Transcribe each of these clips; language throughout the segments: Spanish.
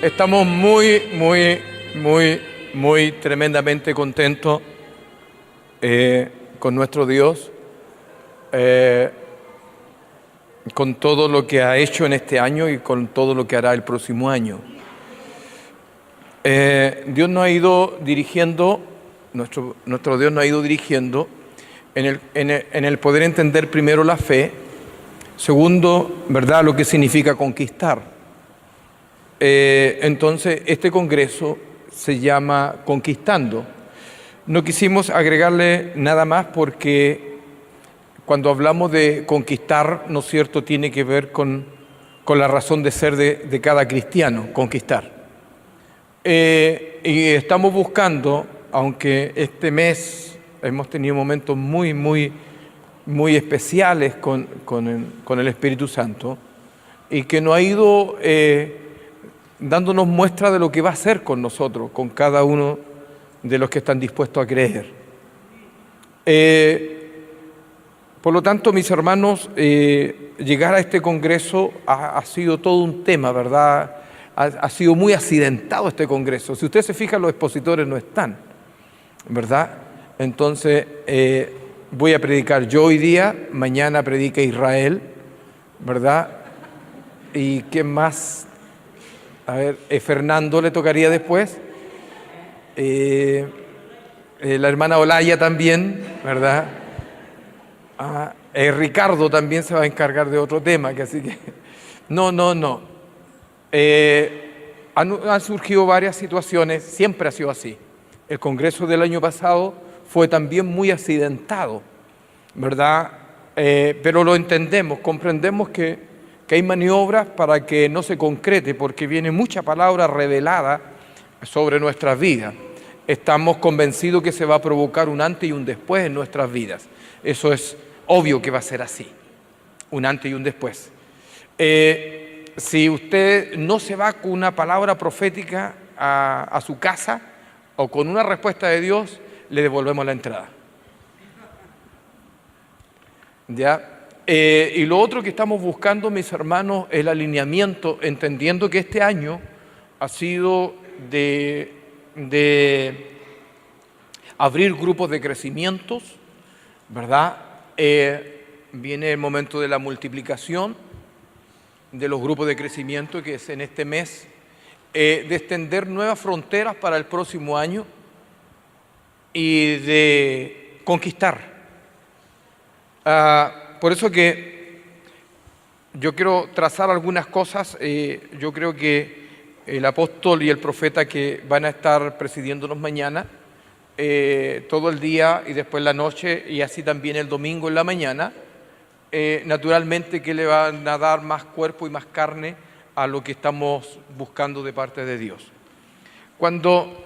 Estamos muy tremendamente contentos con nuestro Dios, eh, con todo lo que ha hecho en este año y con todo lo que hará el próximo año. Dios nos ha ido dirigiendo, nuestro Dios nos ha ido dirigiendo en el poder entender primero la fe, segundo, ¿verdad?, lo que significa conquistar. Entonces, este congreso se llama Conquistando. No quisimos agregarle nada más porque cuando hablamos de conquistar, ¿no es cierto?, tiene que ver con la razón de ser de cada cristiano, conquistar. Y estamos buscando, aunque este mes hemos tenido momentos muy especiales con el Espíritu Santo, y que nos ha ido dándonos muestra de lo que va a hacer con nosotros, con cada uno de los que están dispuestos a creer. Por lo tanto, mis hermanos, llegar a este congreso ha sido todo un tema, ¿verdad? Ha sido muy accidentado este congreso. Si usted se fija, los expositores no están, ¿verdad? Entonces, voy a predicar yo hoy día, mañana predica Israel, ¿verdad? ¿Y quién más? A ver, Fernando le tocaría después. La hermana Olaya también, ¿verdad? Ricardo también se va a encargar de otro tema, que así que... No. Han surgido varias situaciones, siempre ha sido así. El congreso del año pasado fue también muy accidentado, ¿verdad? Pero lo entendemos, comprendemos que hay maniobras para que no se concrete, porque viene mucha palabra revelada sobre nuestras vidas. Estamos convencidos que se va a provocar un antes y un después en nuestras vidas. Eso es obvio que va a ser así, un antes y un después. Si usted no se va con una palabra profética a su casa o con una respuesta de Dios, le devolvemos la entrada. ¿Ya? Y lo otro que estamos buscando, mis hermanos, es el alineamiento, entendiendo que este año ha sido de abrir grupos de crecimientos, ¿verdad? Viene el momento de la multiplicación de los grupos de crecimiento, que es en este mes, de extender nuevas fronteras para el próximo año y de conquistar. Por eso que yo quiero trazar algunas cosas. Yo creo que el apóstol y el profeta que van a estar presidiéndonos mañana, todo el día y después la noche, y así también el domingo en la mañana, naturalmente que le van a dar más cuerpo y más carne a lo que estamos buscando de parte de Dios. Cuando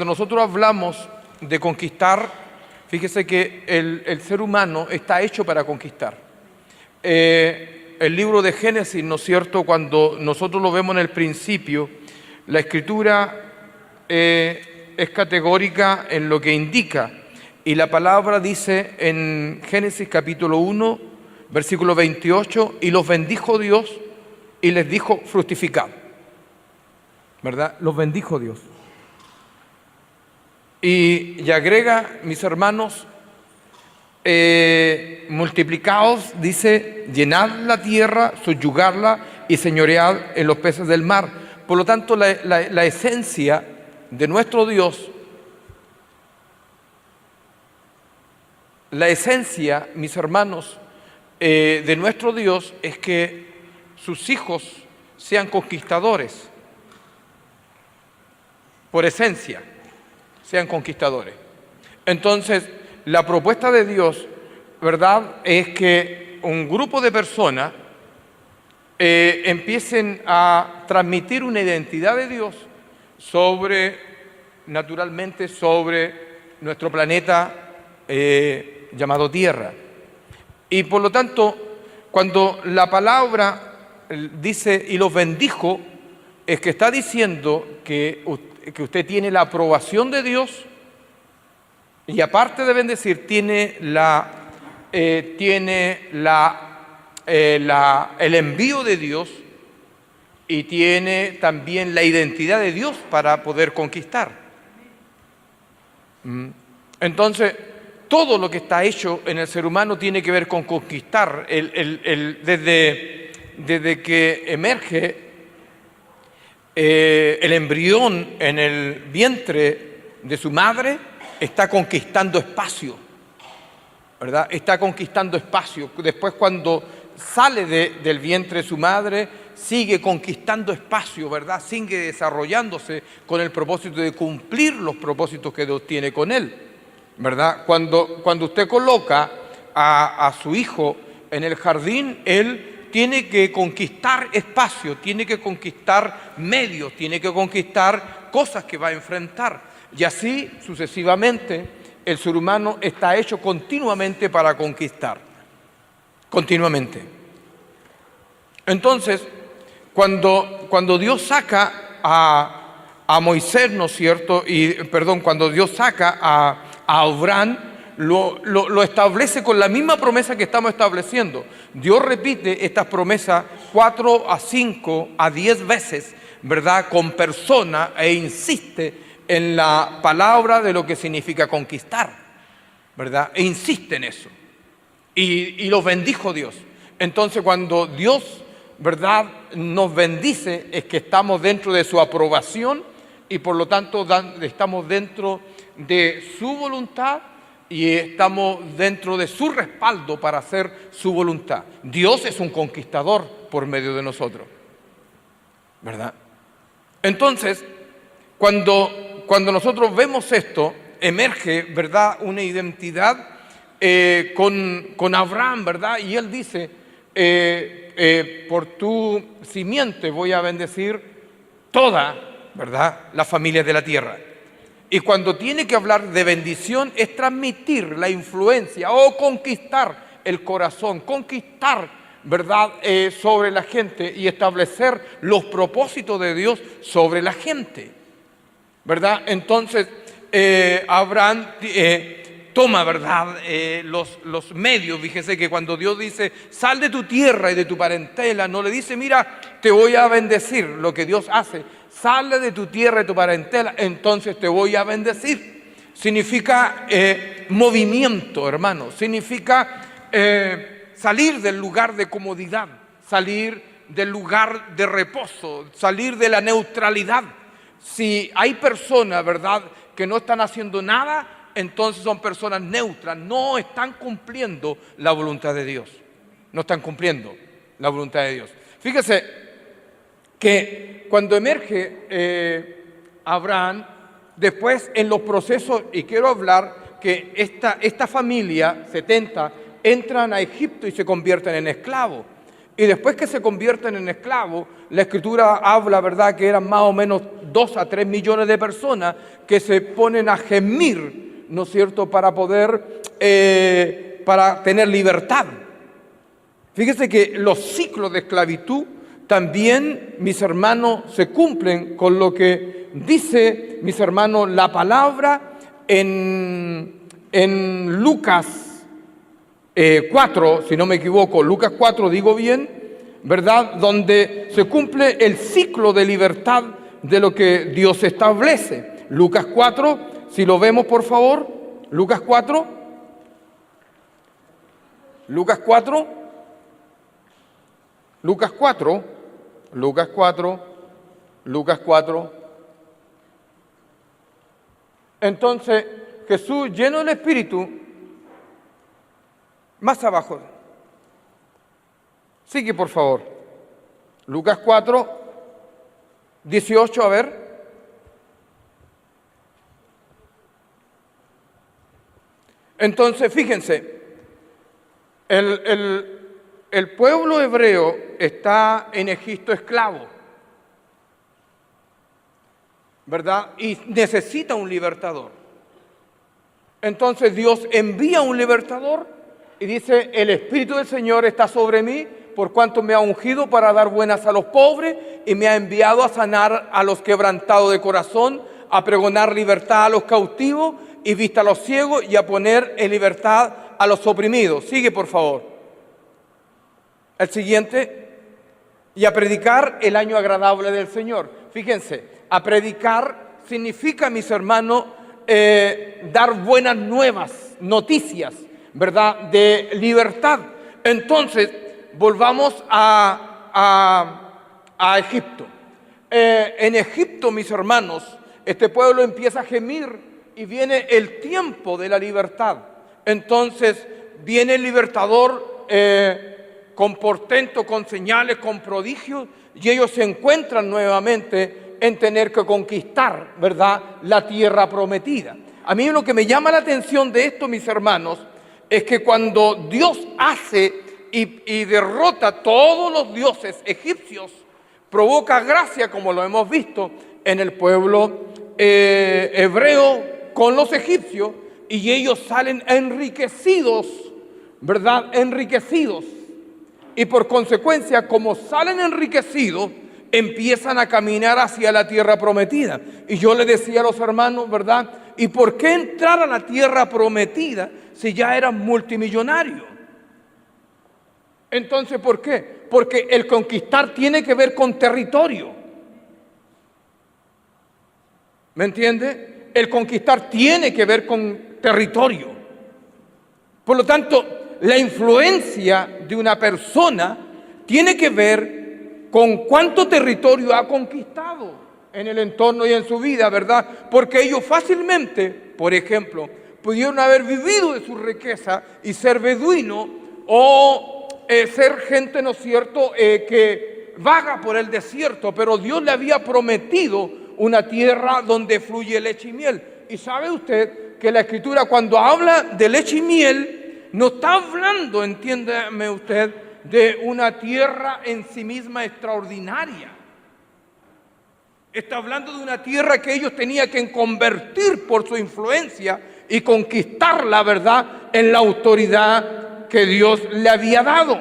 nosotros hablamos de conquistar, fíjese que el ser humano está hecho para conquistar. El libro de Génesis, ¿no es cierto?, cuando nosotros lo vemos en el principio, la Escritura es categórica en lo que indica. Y la palabra dice en Génesis capítulo 1, versículo 28, y los bendijo Dios y les dijo fructificad. ¿Verdad? Los bendijo Dios. Y agrega, mis hermanos, multiplicaos, dice, llenad la tierra, subyugadla y señoread en los peces del mar. Por lo tanto, la esencia de nuestro Dios, la esencia, mis hermanos, de nuestro Dios es que sus hijos sean conquistadores, por esencia, sean conquistadores. Entonces, la propuesta de Dios, ¿verdad?, es que un grupo de personas empiecen a transmitir una identidad de Dios naturalmente sobre nuestro planeta llamado Tierra. Y por lo tanto, cuando la palabra dice y los bendijo, es que está diciendo que usted tiene la aprobación de Dios y aparte de bendecir, tiene el envío de Dios y tiene también la identidad de Dios para poder conquistar. Entonces, todo lo que está hecho en el ser humano tiene que ver con conquistar. Desde que emerge el embrión en el vientre de su madre, está conquistando espacio, ¿verdad? Está conquistando espacio. Después, cuando sale del vientre de su madre, sigue conquistando espacio, ¿verdad? Sigue desarrollándose con el propósito de cumplir los propósitos que Dios tiene con él, ¿verdad? Cuando usted coloca a su hijo en el jardín, él tiene que conquistar espacio, tiene que conquistar medios, tiene que conquistar cosas que va a enfrentar. Y así sucesivamente, el ser humano está hecho continuamente para conquistar. Continuamente. Entonces, cuando Dios saca a Moisés, ¿no es cierto? Cuando Dios saca a Abraham, lo establece con la misma promesa que estamos estableciendo. Dios repite estas promesas 4 a 5 a 10 veces, ¿verdad? Con persona, e insiste en la palabra de lo que significa conquistar, ¿verdad? E insiste en eso. Y los bendijo Dios. Entonces, cuando Dios, ¿verdad?, nos bendice, es que estamos dentro de su aprobación y por lo tanto estamos dentro de su voluntad y estamos dentro de su respaldo para hacer su voluntad. Dios es un conquistador por medio de nosotros, ¿verdad? Entonces, cuando nosotros vemos esto, emerge, ¿verdad?, una identidad con Abraham, ¿verdad? Y él dice, por tu simiente voy a bendecir toda, ¿verdad?, la familia de la tierra. Y cuando tiene que hablar de bendición es transmitir la influencia o conquistar el corazón, conquistar, ¿verdad?, sobre la gente y establecer los propósitos de Dios sobre la gente, ¿verdad? Entonces, Abraham toma, ¿verdad?, los medios. Fíjese que cuando Dios dice, sal de tu tierra y de tu parentela, no le dice, mira, te voy a bendecir. Lo que Dios hace, sale de tu tierra y de tu parentela, entonces te voy a bendecir. Significa movimiento, hermano. Significa salir del lugar de comodidad, salir del lugar de reposo, salir de la neutralidad. Si hay personas, ¿verdad?, que no están haciendo nada, entonces son personas neutras, no están cumpliendo la voluntad de Dios. No están cumpliendo la voluntad de Dios. Fíjese que cuando emerge Abraham, después en los procesos, y quiero hablar que esta familia, 70, entran a Egipto y se convierten en esclavos. Y después que se convierten en esclavos, la Escritura habla, ¿verdad?, que eran más o menos 2 a 3 millones de personas que se ponen a gemir, ¿no es cierto?, para poder, para tener libertad. Fíjese que los ciclos de esclavitud también, mis hermanos, se cumplen con lo que dice, mis hermanos, la palabra en Lucas 4, si no me equivoco, Lucas 4, digo bien, ¿verdad?, donde se cumple el ciclo de libertad de lo que Dios establece. Lucas 4, si lo vemos, por favor. Lucas 4. Lucas 4. Lucas 4. Lucas 4. Lucas 4. Entonces, Jesús, lleno del Espíritu, más abajo. Sigue, por favor. Lucas 4, 18, a ver. Entonces, fíjense, el pueblo hebreo está en Egipto esclavo, ¿verdad? Y necesita un libertador. Entonces Dios envía un libertador y dice, el Espíritu del Señor está sobre mí, por cuanto me ha ungido para dar buenas a los pobres y me ha enviado a sanar a los quebrantados de corazón, a pregonar libertad a los cautivos y vista a los ciegos y a poner en libertad a los oprimidos. Sigue, por favor. El siguiente. y a predicar el año agradable del Señor. Fíjense, a predicar significa, mis hermanos, dar buenas nuevas, noticias, ¿verdad?, de libertad. Entonces, volvamos a Egipto. En Egipto, mis hermanos, este pueblo empieza a gemir y viene el tiempo de la libertad. Entonces, viene el libertador con portento, con señales, con prodigios, y ellos se encuentran nuevamente en tener que conquistar, ¿verdad?, la tierra prometida. A mí lo que me llama la atención de esto, mis hermanos, es que cuando Dios hace y derrota todos los dioses egipcios, provoca gracia, como lo hemos visto en el pueblo hebreo con los egipcios, y ellos salen enriquecidos, ¿verdad?, enriquecidos. Y por consecuencia, como salen enriquecidos, empiezan a caminar hacia la tierra prometida. Y yo le decía a los hermanos, ¿verdad?, ¿y por qué entrar a la tierra prometida si ya eran multimillonarios? Entonces, ¿por qué? Porque el conquistar tiene que ver con territorio. ¿Me entiende? El conquistar tiene que ver con territorio. Por lo tanto, la influencia de una persona tiene que ver con cuánto territorio ha conquistado en el entorno y en su vida, ¿verdad? Porque ellos fácilmente, por ejemplo, pudieron haber vivido de su riqueza y ser beduino o ser gente, ¿no es cierto?, que vaga por el desierto, pero Dios le había prometido una tierra donde fluye leche y miel. Y sabe usted que la Escritura, cuando habla de leche y miel, no está hablando, entiéndame usted, de una tierra en sí misma extraordinaria. Está hablando de una tierra que ellos tenían que convertir por su influencia y conquistar la verdad en la autoridad que Dios le había dado.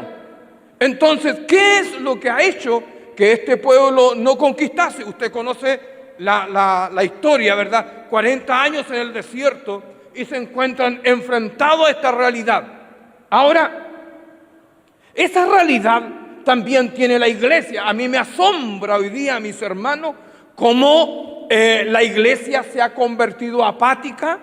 Entonces, ¿qué es lo que ha hecho que este pueblo no conquistase? Usted conoce la historia, ¿verdad? 40 años en el desierto y se encuentran enfrentados a esta realidad. Ahora, esa realidad también tiene la iglesia. A mí me asombra hoy día, mis hermanos, cómo la iglesia se ha convertido apática,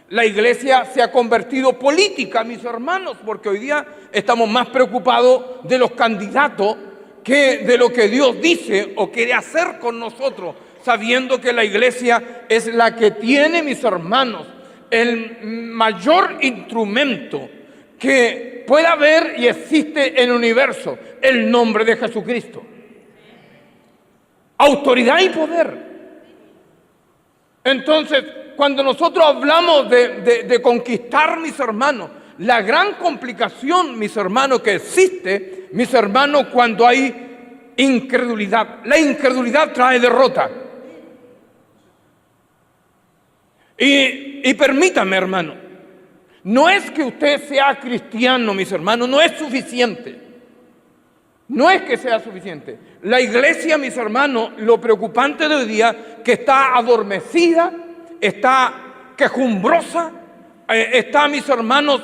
la iglesia se ha convertido política, mis hermanos, porque hoy día estamos más preocupados de los candidatos que de lo que Dios dice o quiere hacer con nosotros, sabiendo que la iglesia es la que tiene, mis hermanos, el mayor instrumento que pueda haber y existe en el universo, el nombre de Jesucristo. Autoridad y poder. Entonces, cuando nosotros hablamos de conquistar, mis hermanos, la gran complicación, mis hermanos, que existe, mis hermanos, cuando hay incredulidad. La incredulidad trae derrota. Y permítame, hermano, no es que usted sea cristiano, mis hermanos, no es suficiente. No es que sea suficiente. La iglesia, mis hermanos, lo preocupante de hoy día, que está adormecida, está quejumbrosa, está, mis hermanos,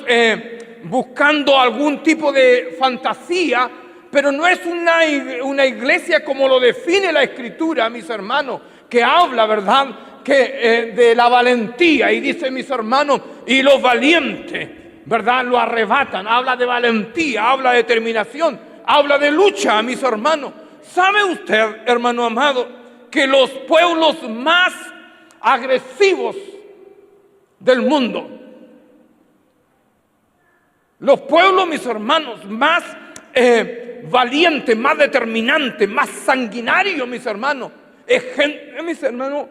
buscando algún tipo de fantasía, pero no es una iglesia como lo define la Escritura, mis hermanos, que habla, ¿verdad?, que de la valentía, y dice, mis hermanos, y los valientes, ¿verdad?, lo arrebatan. Habla de valentía, habla de determinación, habla de lucha, mis hermanos. ¿Sabe usted, hermano amado, que los pueblos más agresivos del mundo, los pueblos, mis hermanos, más valientes, más determinantes, más sanguinarios, mis hermanos, es gente, mis hermanos,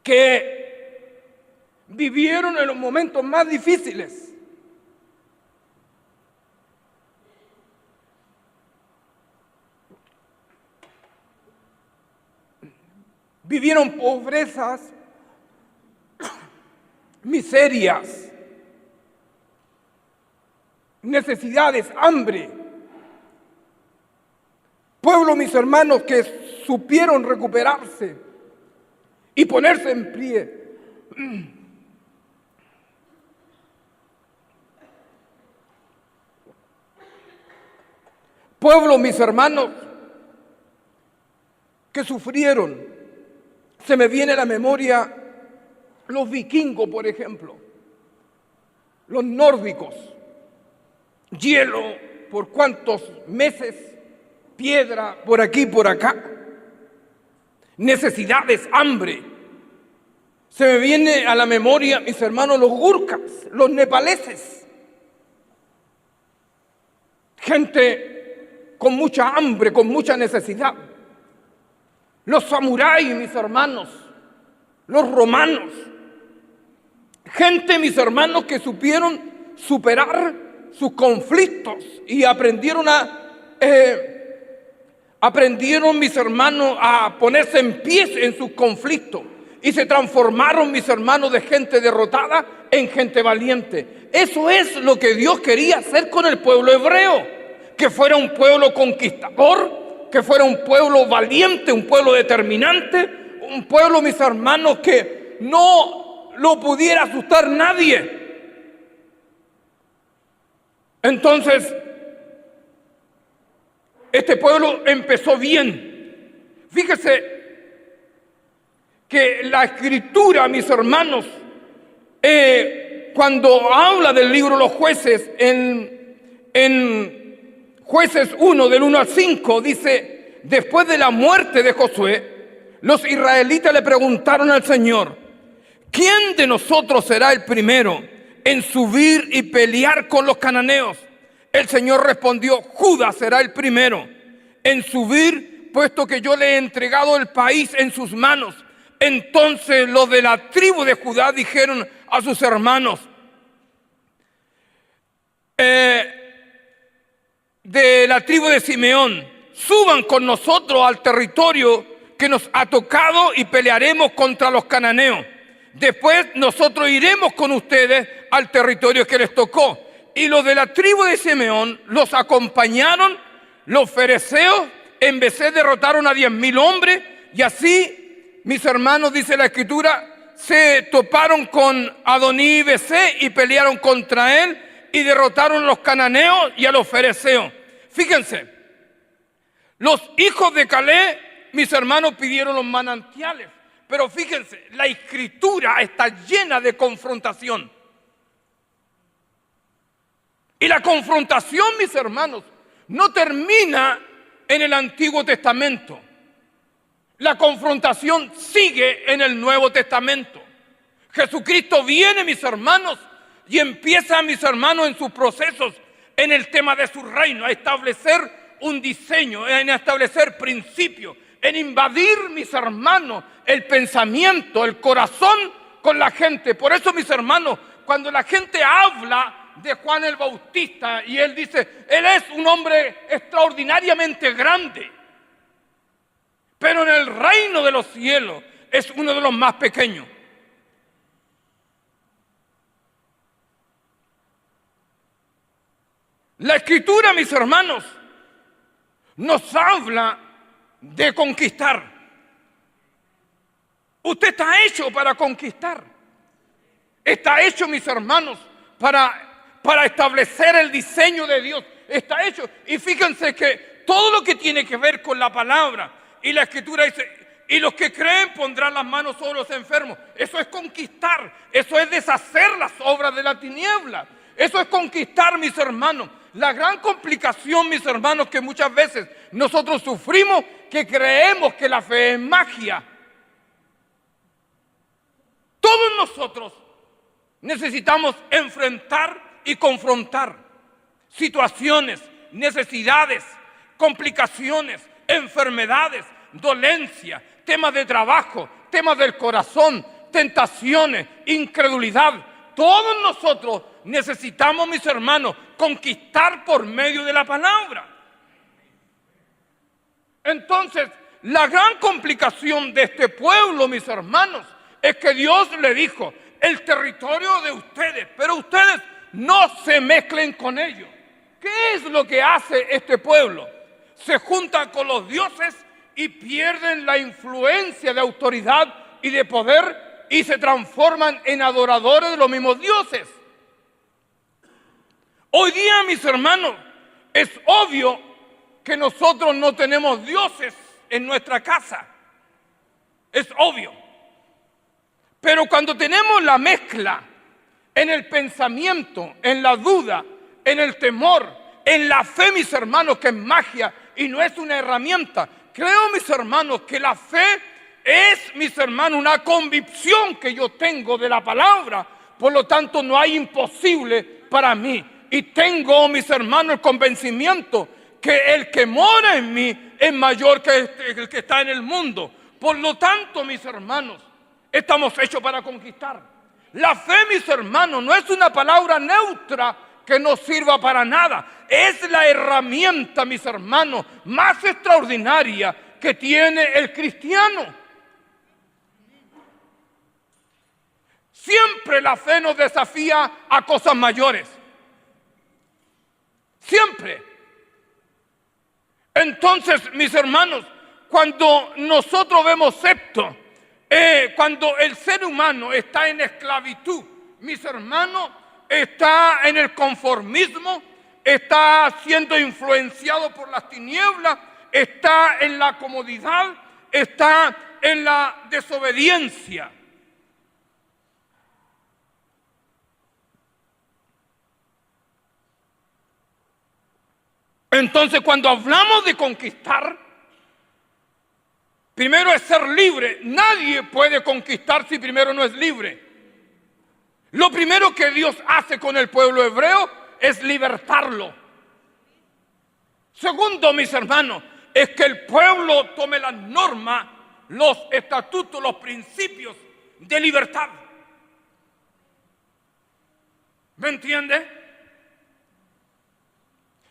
que vivieron en los momentos más difíciles? Vivieron pobrezas, miserias, necesidades, hambre. Pueblo, mis hermanos, que supieron recuperarse y ponerse en pie. pueblos, mis hermanos, que sufrieron. Se me viene a la memoria los vikingos, por ejemplo, los nórdicos. Hielo por cuántos meses, piedra por aquí y por acá, necesidades, hambre. Se me viene a la memoria, mis hermanos, los gurkhas, los nepaleses. Gente con mucha hambre, con mucha necesidad. Los samuráis, mis hermanos, los romanos. Gente, mis hermanos, que supieron superar sus conflictos y aprendieron, mis hermanos, a ponerse en pie en sus conflictos. Y se transformaron, mis hermanos, de gente derrotada en gente valiente. Eso es lo que Dios quería hacer con el pueblo hebreo. Que fuera un pueblo conquistador, que fuera un pueblo valiente, un pueblo determinante, un pueblo, mis hermanos, que no lo pudiera asustar nadie. Entonces, este pueblo empezó bien. Fíjese que la Escritura, mis hermanos, cuando habla del libro de los jueces, en Jueces 1, del 1 al 5, dice: después de la muerte de Josué, los israelitas le preguntaron al Señor: ¿quién de nosotros será el primero en subir y pelear con los cananeos? El Señor respondió: Judá será el primero en subir, puesto que yo le he entregado el país en sus manos. Entonces los de la tribu de Judá dijeron a sus hermanos de la tribu de Simeón: suban con nosotros al territorio que nos ha tocado y pelearemos contra los cananeos. Después nosotros iremos con ustedes al territorio que les tocó. Y los de la tribu de Simeón los acompañaron. Los fereceos en Besé derrotaron a 10,000 hombres, y así, mis hermanos, dice la Escritura, se toparon con Adoní Besé y pelearon contra él y derrotaron a los cananeos y a los fereceos. Fíjense, los hijos de Caleb, mis hermanos, pidieron los manantiales, pero fíjense, la Escritura está llena de confrontación. Y la confrontación, mis hermanos, no termina en el Antiguo Testamento. La confrontación sigue en el Nuevo Testamento. Jesucristo viene, mis hermanos, y empieza, mis hermanos, en sus procesos, en el tema de su reino, a establecer un diseño, en establecer principios, en invadir, mis hermanos, el pensamiento, el corazón con la gente. Por eso, mis hermanos, cuando la gente habla de Juan el Bautista y él dice: él es un hombre extraordinariamente grande, pero en el reino de los cielos es uno de los más pequeños. La Escritura, mis hermanos, nos habla de conquistar. Usted está hecho para conquistar. Está hecho, mis hermanos, para establecer el diseño de Dios. Está hecho. Y fíjense que todo lo que tiene que ver con la palabra y la Escritura dice: y los que creen pondrán las manos sobre los enfermos. Eso es conquistar. Eso es deshacer las obras de la tiniebla. Eso es conquistar, mis hermanos. La gran complicación, mis hermanos, que muchas veces nosotros sufrimos, que creemos que la fe es magia. Todos nosotros necesitamos enfrentar y confrontar situaciones, necesidades, complicaciones, enfermedades, dolencia, temas de trabajo, temas del corazón, tentaciones, incredulidad. Todos nosotros necesitamos, mis hermanos, conquistar por medio de la palabra. Entonces, la gran complicación de este pueblo, mis hermanos, es que Dios le dijo: el territorio de ustedes, pero ustedes no se mezclen con ellos. ¿Qué es lo que hace este pueblo? Se juntan con los dioses y pierden la influencia de autoridad y de poder y se transforman en adoradores de los mismos dioses. Hoy día, mis hermanos, es obvio que nosotros no tenemos dioses en nuestra casa. Es obvio. Pero cuando tenemos la mezcla en el pensamiento, en la duda, en el temor, en la fe, mis hermanos, que es magia y no es una herramienta. Creo, mis hermanos, que la fe es, mis hermanos, una convicción que yo tengo de la palabra. Por lo tanto, no hay imposible para mí. Y tengo, mis hermanos, el convencimiento que el que mora en mí es mayor que el que está en el mundo. Por lo tanto, mis hermanos, estamos hechos para conquistar. La fe, mis hermanos, no es una palabra neutra que no sirva para nada. Es la herramienta, mis hermanos, más extraordinaria que tiene el cristiano. Siempre la fe nos desafía a cosas mayores. Siempre. Entonces, mis hermanos, cuando nosotros vemos esto, cuando el ser humano está en esclavitud, mis hermanos, está en el conformismo, está siendo influenciado por las tinieblas, está en la comodidad, está en la desobediencia. Entonces, cuando hablamos de conquistar, primero es ser libre. Nadie puede conquistar si primero no es libre. Lo primero que Dios hace con el pueblo hebreo es libertarlo. Segundo, mis hermanos, es que el pueblo tome las normas, los estatutos, los principios de libertad. ¿Me entiende?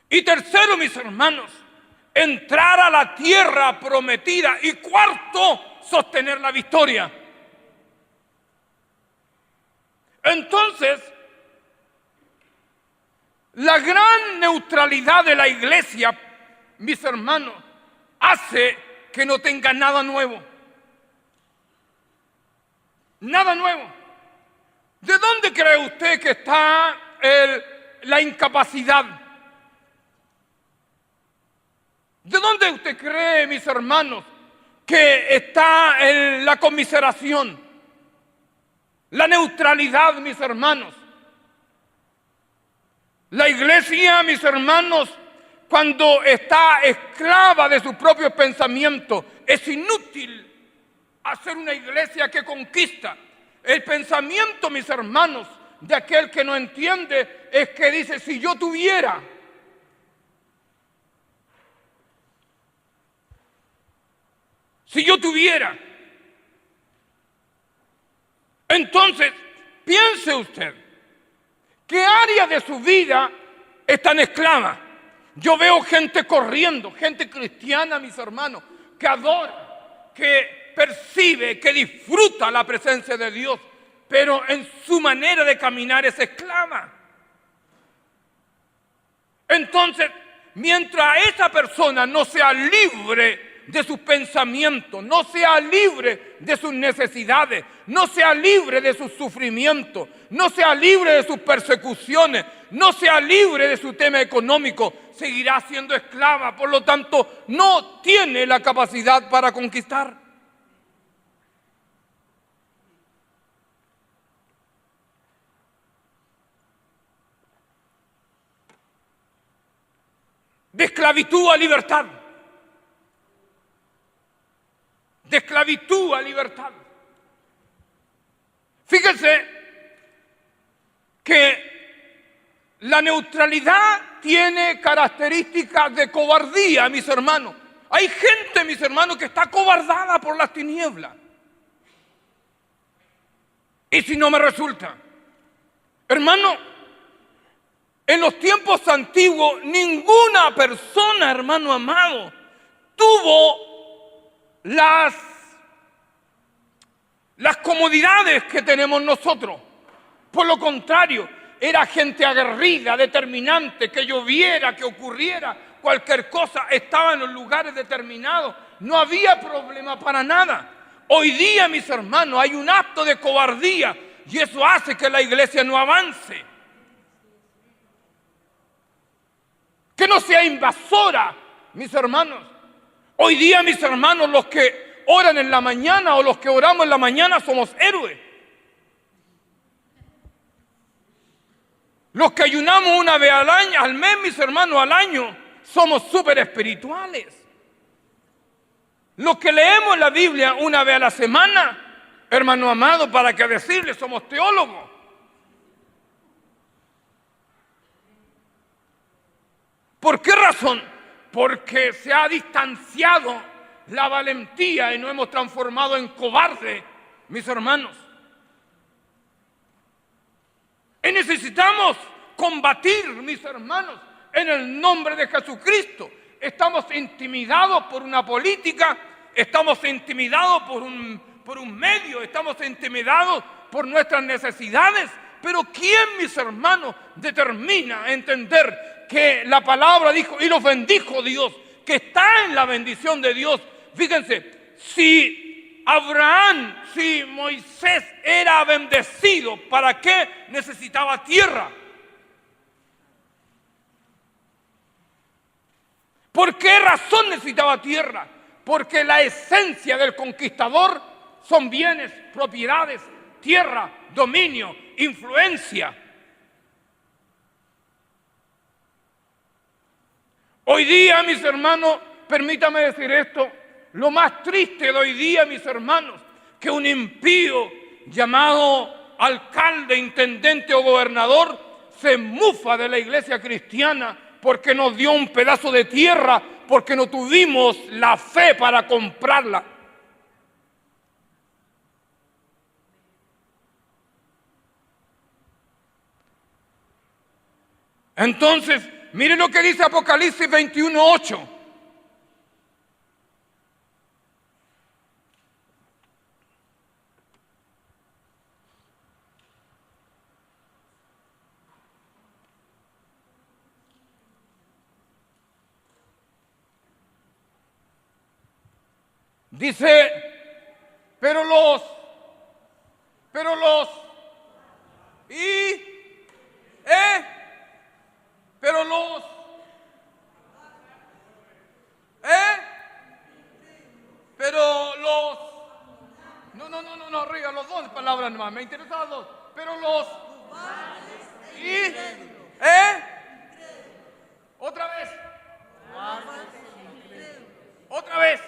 Y tercero, mis hermanos, entrar a la tierra prometida. Y cuarto, sostener la victoria. Entonces, la gran neutralidad de la iglesia, mis hermanos, hace que no tenga nada nuevo. Nada nuevo. ¿De dónde cree usted que está la incapacidad? ¿De dónde usted cree, mis hermanos, que está la conmiseración? La neutralidad, mis hermanos. La iglesia, mis hermanos, cuando está esclava de sus propios pensamientos, es inútil hacer una iglesia que conquista. El pensamiento, mis hermanos, de aquel que no entiende es que dice, si yo tuviera... Si yo tuviera, entonces piense usted, ¿qué área de su vida están esclava? Yo veo gente corriendo, gente cristiana, mis hermanos, que adora, que percibe, que disfruta la presencia de Dios, pero en su manera de caminar es esclava. Entonces, mientras esa persona no sea libre de sus pensamientos, no sea libre de sus necesidades, no sea libre de sus sufrimientos, no sea libre de sus persecuciones, no sea libre de su tema económico, seguirá siendo esclava. Por lo tanto, no tiene la capacidad para conquistar. De esclavitud a libertad. De esclavitud a libertad. Fíjense que la neutralidad tiene características de cobardía, mis hermanos. Hay gente, mis hermanos, que está cobardada por las tinieblas. Y si no me resulta, hermano, en los tiempos antiguos ninguna persona, hermano amado, tuvo las comodidades que tenemos nosotros. Por lo contrario, era gente aguerrida, determinante, que lloviera, que ocurriera cualquier cosa, estaba en los lugares determinados, no había problema para nada. Hoy día, mis hermanos, hay un acto de cobardía y eso hace que la iglesia no avance, que no sea invasora mis hermanos. Hoy día, mis hermanos, los que oran en la mañana o los que oramos en la mañana somos héroes. Los que ayunamos una vez al mes, mis hermanos, al año, somos súper espirituales. Los que leemos la Biblia una vez a la semana, hermano amado, ¿para qué decirle? Somos teólogos. ¿Por qué razón? Porque se ha distanciado la valentía y nos hemos transformado en cobardes, mis hermanos. Y necesitamos combatir, mis hermanos, en el nombre de Jesucristo. Estamos intimidados por una política, estamos intimidados por un medio, estamos intimidados por nuestras necesidades. Pero ¿quién, mis hermanos, determina entender que la palabra dijo y los bendijo Dios, que está en la bendición de Dios? Fíjense, si Abraham, si Moisés era bendecido, ¿para qué necesitaba tierra? ¿Por qué razón necesitaba tierra? Porque la esencia del conquistador son bienes, propiedades, tierra, dominio, influencia. Hoy día, mis hermanos, permítame decir esto, lo más triste de hoy día, mis hermanos, que un impío llamado alcalde, intendente o gobernador se mufa de la iglesia cristiana porque nos dio un pedazo de tierra, porque no tuvimos la fe para comprarla. Entonces, miren lo que dice Apocalipsis 21:8. Dice, pero los, pero los no, arriba, los dos palabras nomás, me interesan las dos, pero los, otra vez, otra vez.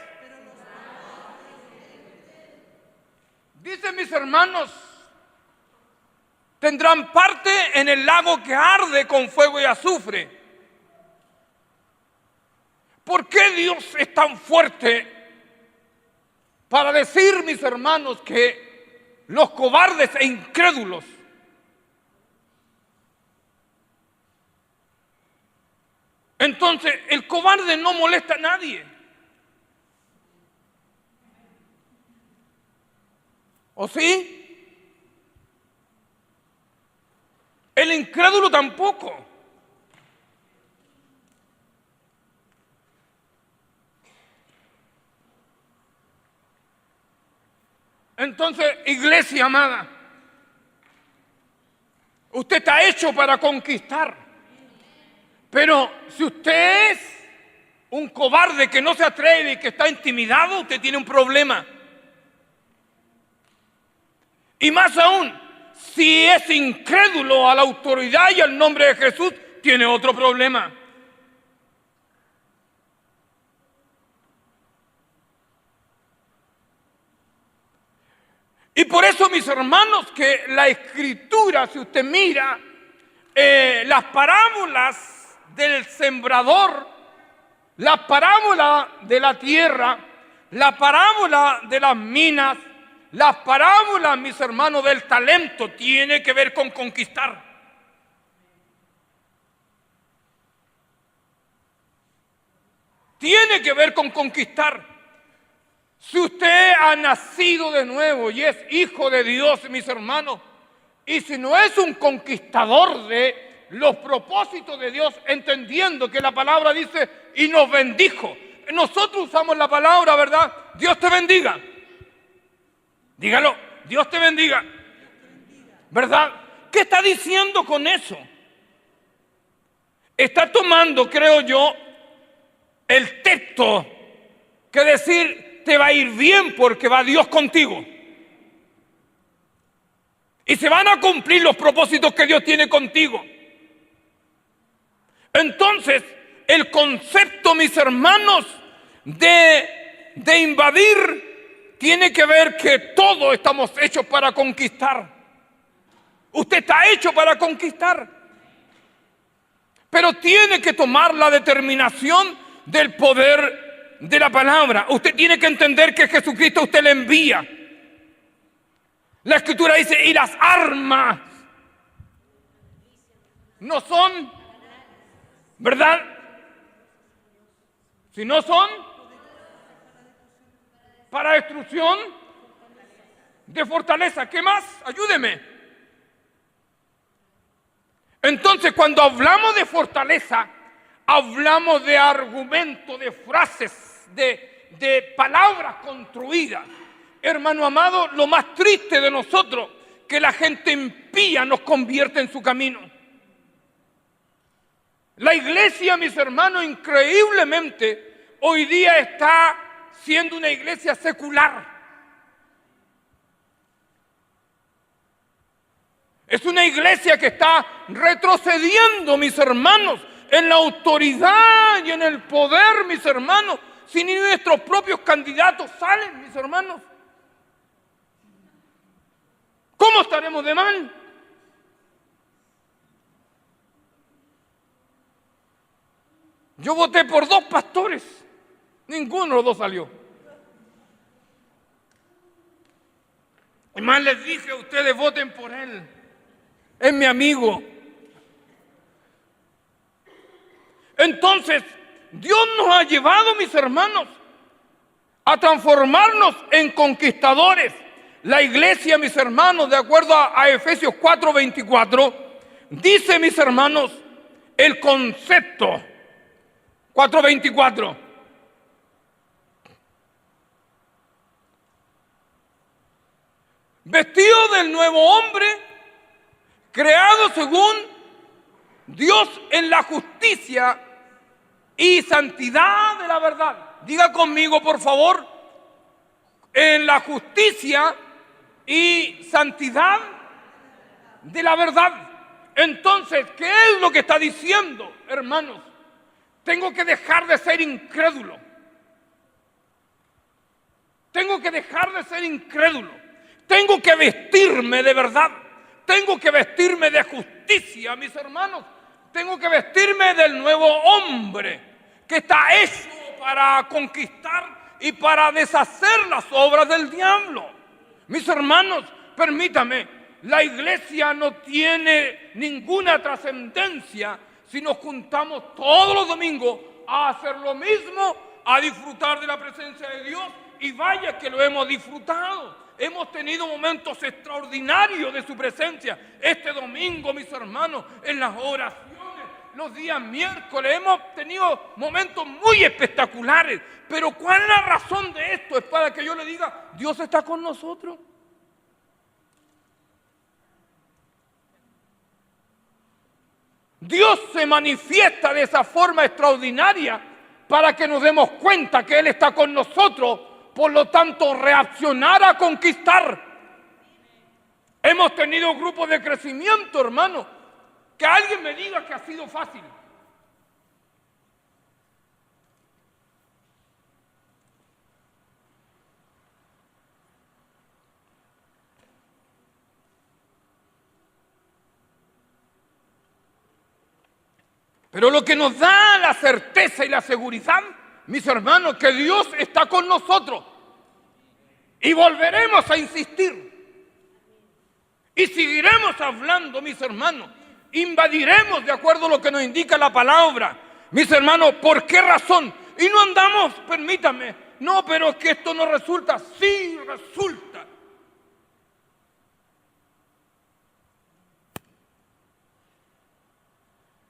Dicen mis hermanos, tendrán parte en el lago que arde con fuego y azufre. ¿Por qué Dios es tan fuerte para decir, mis hermanos, que los cobardes e incrédulos entonces el cobarde no molesta a nadie? ¿O sí? El incrédulo tampoco. Entonces, iglesia amada, usted está hecho para conquistar. Pero si usted es un cobarde que no se atreve y que está intimidado, usted tiene un problema. Y más aún, si es incrédulo a la autoridad y al nombre de Jesús, tiene otro problema. Y por eso, mis hermanos, que la Escritura, si usted mira las parábolas del sembrador, la parábola de la tierra, la parábola de las minas, la parábola, mis hermanos, del talento, tiene que ver con conquistar. Tiene que ver con conquistar. Si usted ha nacido de nuevo y es hijo de Dios, mis hermanos, y si no es un conquistador de los propósitos de Dios, entendiendo que la palabra dice, y nos bendijo. Nosotros usamos la palabra, ¿verdad? Dios te bendiga. Dígalo, Dios te bendiga. ¿Verdad? ¿Qué está diciendo con eso? Está tomando, creo yo, el texto que decir te va a ir bien porque va Dios contigo. Y se van a cumplir los propósitos que Dios tiene contigo. Entonces, el concepto, mis hermanos, de invadir tiene que ver que todos estamos hechos para conquistar. Usted está hecho para conquistar. Pero tiene que tomar la determinación del poder de la palabra. Usted tiene que entender que Jesucristo usted le envía. La Escritura dice, y las armas no son, ¿verdad? Si no son para destrucción, de fortaleza. ¿Qué más? Ayúdeme. Entonces, cuando hablamos de fortaleza, hablamos de argumentos, de frases, de palabras construidas. Hermano amado, lo más triste de nosotros, que la gente impía nos convierte en su camino. La iglesia, mis hermanos, increíblemente, hoy día está siendo una iglesia secular. Es una iglesia que está retrocediendo, mis hermanos, en la autoridad y en el poder, mis hermanos. Si ni nuestros propios candidatos salen, mis hermanos, ¿cómo estaremos de mal? Yo voté por 2 pastores, ninguno de los 2 salió. Y más les dije, ustedes voten por él, es mi amigo. Entonces, Dios nos ha llevado, mis hermanos, a transformarnos en conquistadores. La iglesia, mis hermanos, de acuerdo a Efesios 4:24, dice, mis hermanos, el concepto 4:24. Vestido del nuevo hombre, creado según Dios en la justicia y santidad de la verdad. Diga conmigo, por favor, en la justicia y santidad de la verdad. Entonces, ¿qué es lo que está diciendo, hermanos? Tengo que dejar de ser incrédulo. Tengo que dejar de ser incrédulo. Tengo que vestirme de verdad. Tengo que vestirme de justicia, mis hermanos. Tengo que vestirme del nuevo hombre que está hecho para conquistar y para deshacer las obras del diablo. Mis hermanos, permítame, la iglesia no tiene ninguna trascendencia si nos juntamos todos los domingos a hacer lo mismo, a disfrutar de la presencia de Dios, y vaya que lo hemos disfrutado. Hemos tenido momentos extraordinarios de su presencia. Este domingo, mis hermanos, en las oraciones, los días miércoles, hemos tenido momentos muy espectaculares. Pero ¿cuál es la razón de esto? Es para que yo le diga, Dios está con nosotros. Dios se manifiesta de esa forma extraordinaria para que nos demos cuenta que Él está con nosotros. Por lo tanto, reaccionar a conquistar. Hemos tenido grupos de crecimiento, hermano. Que alguien me diga que ha sido fácil. Pero lo que nos da la certeza y la seguridad, mis hermanos, que Dios está con nosotros. Y volveremos a insistir. Y seguiremos hablando, mis hermanos. Invadiremos de acuerdo a lo que nos indica la palabra. Mis hermanos, ¿por qué razón? Y no andamos, permítame, no, pero es que esto no resulta. Sí resulta.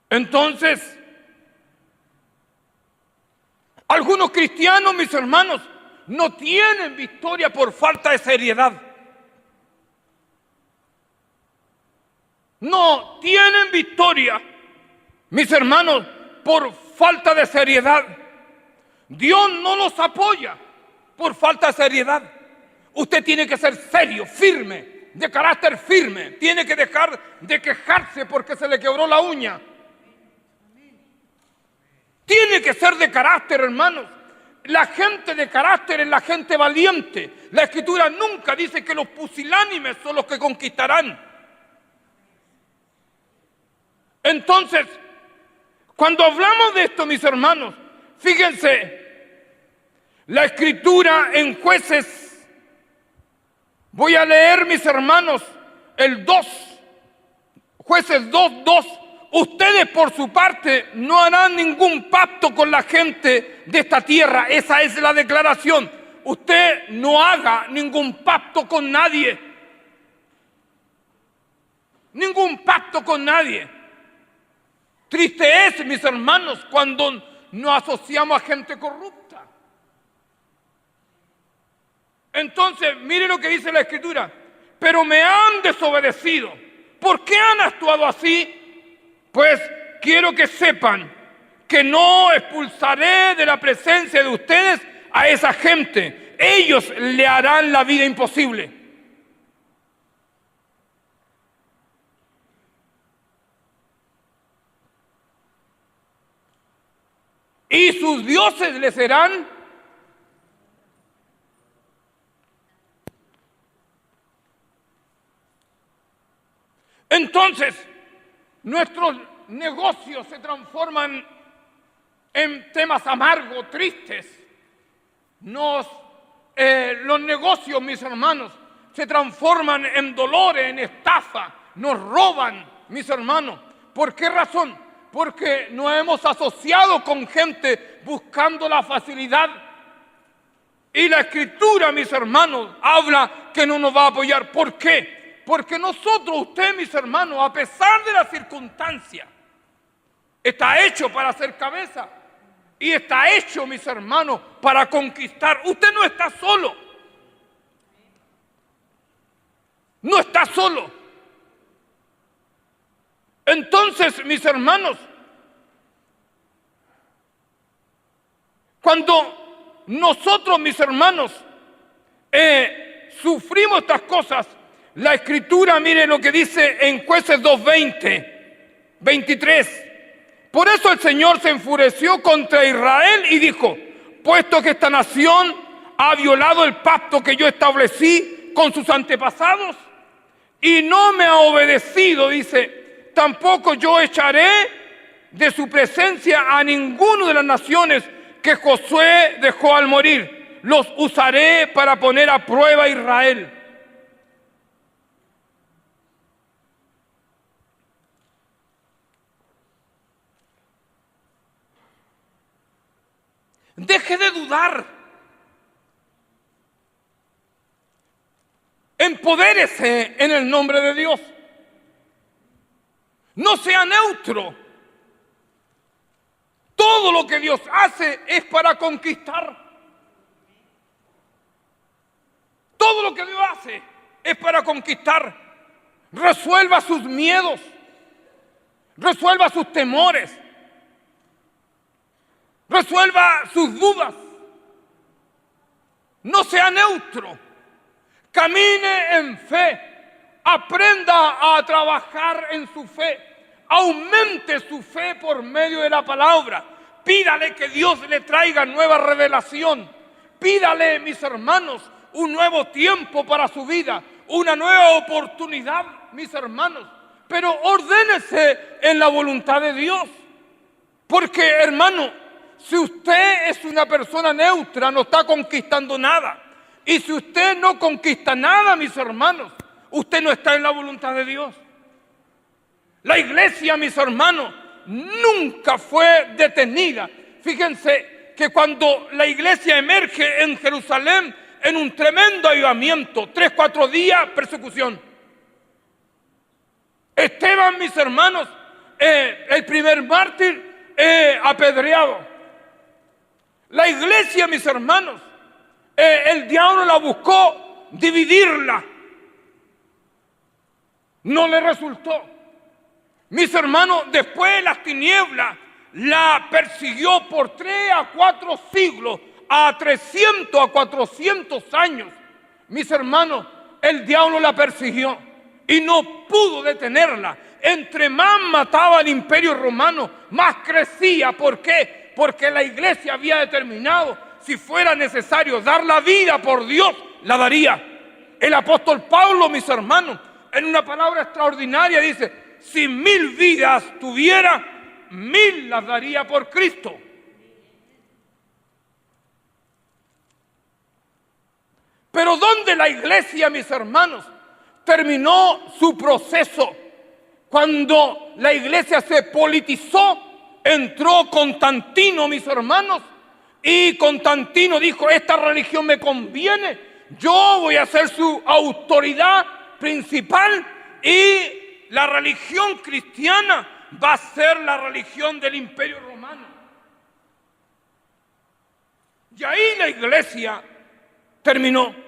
Entonces, algunos cristianos, mis hermanos, no tienen victoria por falta de seriedad. No tienen victoria, mis hermanos, por falta de seriedad. Dios no los apoya por falta de seriedad. Usted tiene que ser serio, firme, de carácter firme. Tiene que dejar de quejarse porque se le quebró la uña. Tiene que ser de carácter, hermanos. La gente de carácter es la gente valiente. La Escritura nunca dice que los pusilánimes son los que conquistarán. Entonces, cuando hablamos de esto, mis hermanos, fíjense, la Escritura en Jueces, voy a leer, mis hermanos, el 2, Jueces 2:2. Ustedes por su parte no harán ningún pacto con la gente de esta tierra. Esa es la declaración. Usted no haga ningún pacto con nadie. Ningún pacto con nadie. Triste es, mis hermanos, cuando nos asociamos a gente corrupta. Entonces, mire lo que dice la Escritura. Pero me han desobedecido. ¿Por qué han actuado así? Pues quiero que sepan que no expulsaré de la presencia de ustedes a esa gente. Ellos le harán la vida imposible. Y sus dioses les serán entonces. Nuestros negocios se transforman en temas amargos, tristes. Los negocios, mis hermanos, se transforman en dolores, en estafa. Nos roban, mis hermanos. ¿Por qué razón? Porque nos hemos asociado con gente buscando la facilidad. Y la Escritura, mis hermanos, habla que no nos va a apoyar. ¿Por qué? Porque nosotros, usted, mis hermanos, a pesar de las circunstancias, está hecho para ser cabeza. Y está hecho, mis hermanos, para conquistar. Usted no está solo. No está solo. Entonces, mis hermanos, cuando nosotros, mis hermanos, sufrimos estas cosas, la Escritura, mire lo que dice en Jueces 2:23. Por eso el Señor se enfureció contra Israel y dijo: puesto que esta nación ha violado el pacto que yo establecí con sus antepasados y no me ha obedecido, dice, tampoco yo echaré de su presencia a ninguno de las naciones que Josué dejó al morir. Los usaré para poner a prueba a Israel. Deje de dudar. Empodérese en el nombre de Dios. No sea neutro. Todo lo que Dios hace es para conquistar. Todo lo que Dios hace es para conquistar. Resuelva sus miedos. Resuelva sus temores. Resuelva sus dudas. No sea neutro. Camine en fe. Aprenda a trabajar en su fe. Aumente su fe por medio de la palabra. Pídale que Dios le traiga nueva revelación. Pídale, mis hermanos, un nuevo tiempo para su vida. Una nueva oportunidad, mis hermanos. Pero ordénese en la voluntad de Dios. Porque, hermano, si usted es una persona neutra, no está conquistando nada. Y si usted no conquista nada, mis hermanos, usted no está en la voluntad de Dios. La iglesia, mis hermanos, nunca fue detenida. Fíjense que cuando la iglesia emerge en Jerusalén en un tremendo avivamiento, 3-4 días, persecución. Esteban, mis hermanos, el primer mártir, apedreado. La iglesia, mis hermanos, el diablo la buscó dividirla. No le resultó. Mis hermanos, después las tinieblas la persiguió por 3 a 4 siglos, a 300 a 400 años. Mis hermanos, el diablo la persiguió y no pudo detenerla. Entre más mataba el imperio romano, más crecía. ¿Por qué? Porque la iglesia había determinado, si fuera necesario dar la vida por Dios, la daría. El apóstol Pablo, mis hermanos, en una palabra extraordinaria dice: si 1000 vidas tuviera, 1000 las daría por Cristo. Pero ¿dónde la iglesia, mis hermanos, terminó su proceso? Cuando la iglesia se politizó, entró Constantino, mis hermanos, y Constantino dijo: esta religión me conviene, yo voy a ser su autoridad principal y la religión cristiana va a ser la religión del imperio romano. Y ahí la iglesia terminó.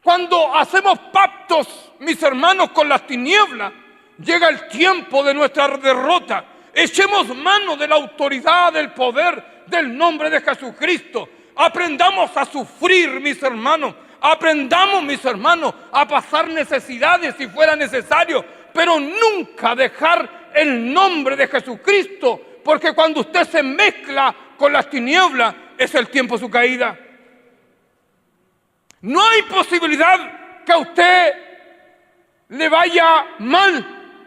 Cuando hacemos pactos, mis hermanos, con las tinieblas, llega el tiempo de nuestra derrota. Echemos mano de la autoridad, del poder, del nombre de Jesucristo. Aprendamos a sufrir, mis hermanos. Aprendamos, mis hermanos, a pasar necesidades si fuera necesario, pero nunca dejar el nombre de Jesucristo, porque cuando usted se mezcla con las tinieblas, es el tiempo de su caída. No hay posibilidad que a usted le vaya mal.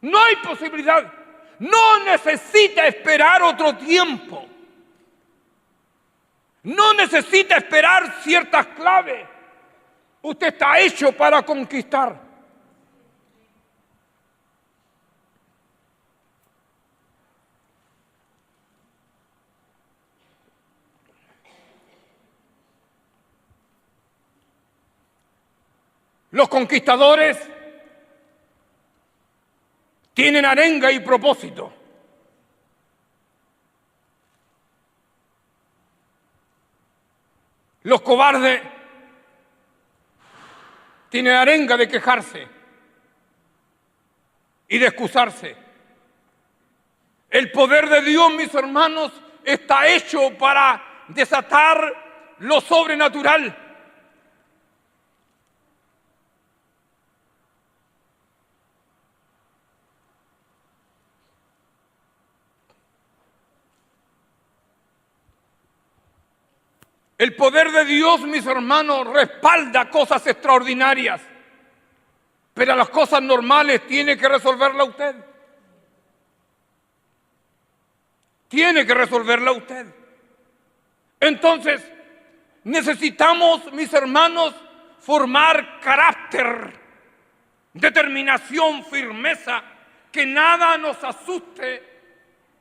No hay posibilidad. No necesita esperar otro tiempo. No necesita esperar ciertas claves. Usted está hecho para conquistar. Los conquistadores tienen arenga y propósito. Los cobardes tienen arenga de quejarse y de excusarse. El poder de Dios, mis hermanos, está hecho para desatar lo sobrenatural. El poder de Dios, mis hermanos, respalda cosas extraordinarias, pero las cosas normales tiene que resolverla usted. Tiene que resolverla usted. Entonces, necesitamos, mis hermanos, formar carácter, determinación, firmeza, que nada nos asuste,